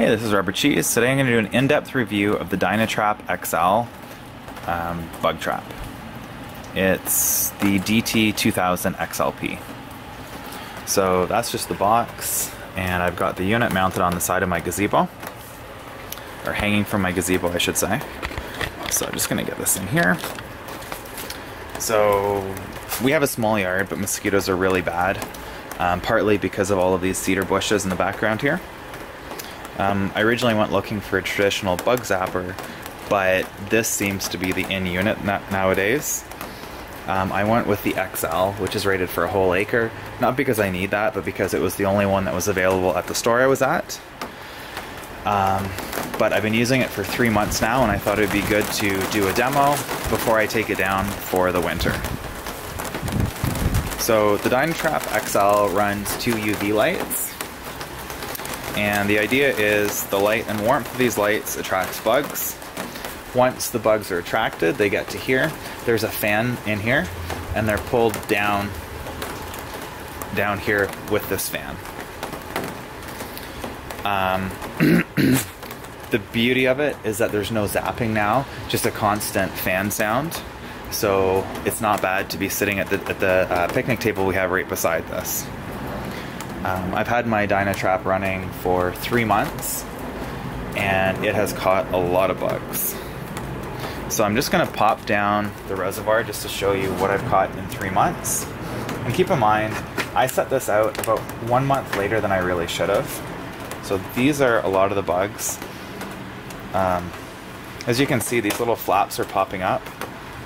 Hey, this is Rubber Cheese. Today I'm going to do an in-depth review of the DynaTrapXL bug trap. It's the DT2000 XLP. So that's just the box, and I've got the unit mounted on the side of my gazebo, or hanging from my gazebo I should say. So I'm just going to get this in here. So we have a small yard, but mosquitoes are really bad, partly because of all of these cedar bushes in the background here. I originally went looking for a traditional bug zapper, but this seems to be the in-unit nowadays. I went with the XL, which is rated for a whole acre, not because I need that, but because it was the only one that was available at the store I was at. But I've been using it for 3 months now, and I thought it would be good to do a demo before I take it down for the winter. So the DynaTrapXL runs 2 UV lights. And the idea is the light and warmth of these lights attracts bugs. Once the bugs are attracted, they get to here. There's a fan in here, and they're pulled down here with this fan. The beauty of it is that there's no zapping now, just a constant fan sound. So it's not bad to be sitting at the picnic table we have right beside this. I've had my DynaTrap running for 3 months, and it has caught a lot of bugs. So I'm just going to pop down the reservoir just to show you what I've caught in 3 months. And keep in mind, I set this out about 1 month later than I really should have. So these are a lot of the bugs. As you can see, these little flaps are popping up.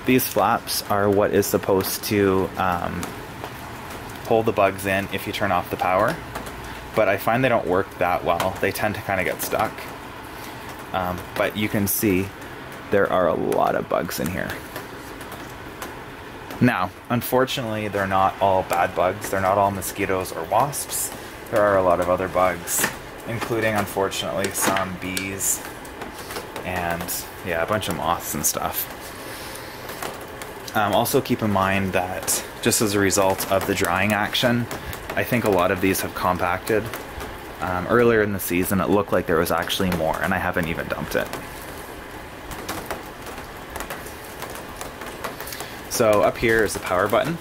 These flaps are what is supposed to hold the bugs in if you turn off the power, but I find they don't work that well. They tend to kind of get stuck. But you can see there are a lot of bugs in here. Now, unfortunately, they're not all bad bugs. They're not all mosquitoes or wasps. There are a lot of other bugs, including, unfortunately, some bees and, yeah, a bunch of moths and stuff. Also keep in mind that just as a result of the drying action, I think a lot of these have compacted. Earlier in the season it looked like there was actually more, and I haven't even dumped it. So up here is the power button.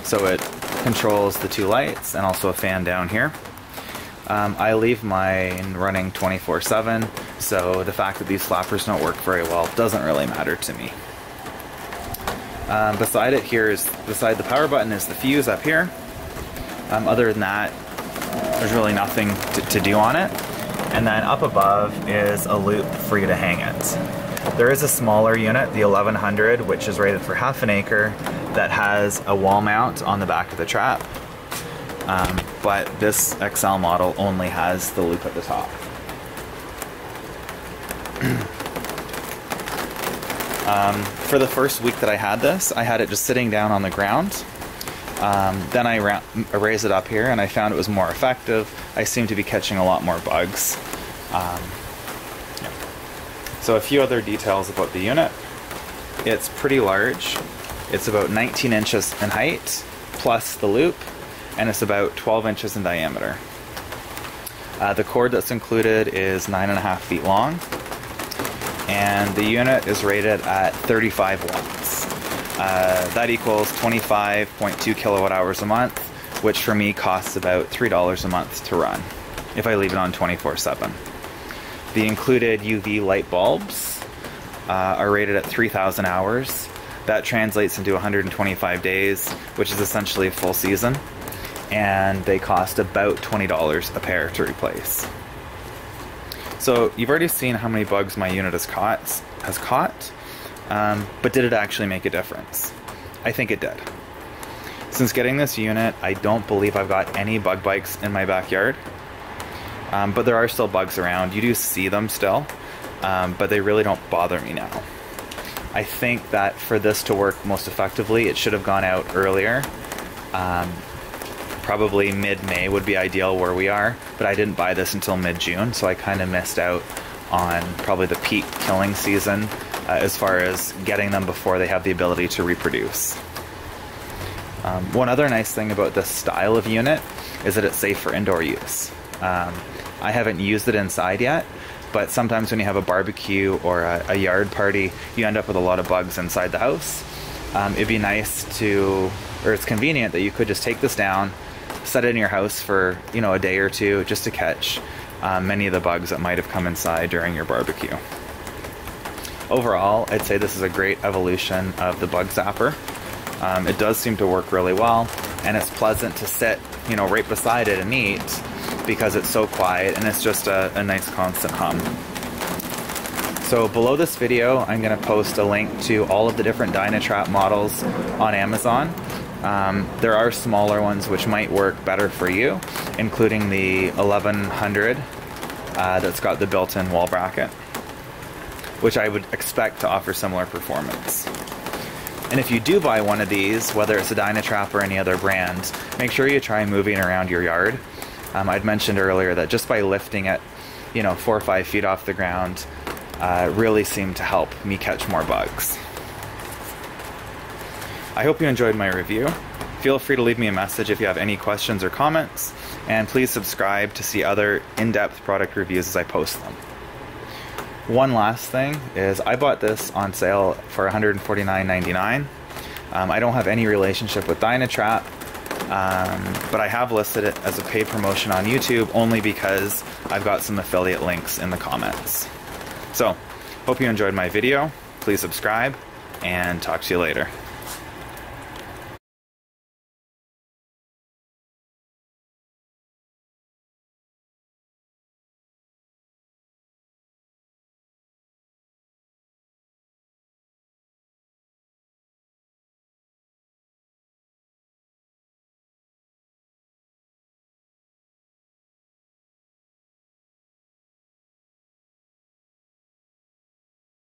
So it controls the 2 lights and also a fan down here. I leave mine running 24/7, so the fact that these flappers don't work very well doesn't really matter to me. Beside it here is, beside the power button is the fuse up here. Other than that, there's really nothing to do on it. And then up above is a loop for you to hang it. There is a smaller unit, the 1100, which is rated for half an acre, that has a wall mount on the back of the trap. But this XL model only has the loop at the top. For the first week that I had this, I had it just sitting down on the ground. Then I raised it up here, and I found it was more effective. I seem to be catching a lot more bugs. Yeah. So a few other details about the unit. It's pretty large. It's about 19 inches in height, plus the loop, and it's about 12 inches in diameter. The cord that's included is 9.5 feet long. And the unit is rated at 35 watts. That equals 25.2 kilowatt hours a month, which for me costs about $3 a month to run, if I leave it on 24/7. The included UV light bulbs are rated at 3,000 hours. That translates into 125 days, which is essentially a full season, and they cost about $20 a pair to replace. So you've already seen how many bugs my unit has caught, but did it actually make a difference? I think it did. Since getting this unit, I don't believe I've got any bug bites in my backyard, but there are still bugs around. You do see them still, but they really don't bother me now. I think that for this to work most effectively, it should have gone out earlier. Probably mid-May would be ideal where we are, but I didn't buy this until mid-June, so I kind of missed out on probably the peak killing season as far as getting them before they have the ability to reproduce. One other nice thing about this style of unit is that it's safe for indoor use. I haven't used it inside yet, but sometimes when you have a barbecue or a yard party, you end up with a lot of bugs inside the house. It'd be nice to, or it's convenient that you could just take this down, set it in your house for, you know, a day or two just to catch many of the bugs that might have come inside during your barbecue. Overall, I'd say this is a great evolution of the bug zapper. It does seem to work really well, and it's pleasant to sit, you know, right beside it and eat because it's so quiet and it's just a nice constant hum. So below this video, I'm going to post a link to all of the different DynaTrap models on Amazon. There are smaller ones which might work better for you, including the 1100 that's got the built-in wall bracket, which I would expect to offer similar performance. And if you do buy one of these, whether it's a DynaTrap or any other brand, make sure you try moving around your yard. I'd mentioned earlier that just by lifting it, you know, 4 or 5 feet off the ground, really seemed to help me catch more bugs. I hope you enjoyed my review. Feel free to leave me a message if you have any questions or comments, and please subscribe to see other in-depth product reviews as I post them. One last thing is I bought this on sale for $149.99. I don't have any relationship with DynaTrap, but I have listed it as a paid promotion on YouTube only because I've got some affiliate links in the comments. So, hope you enjoyed my video. Please subscribe, and talk to you later.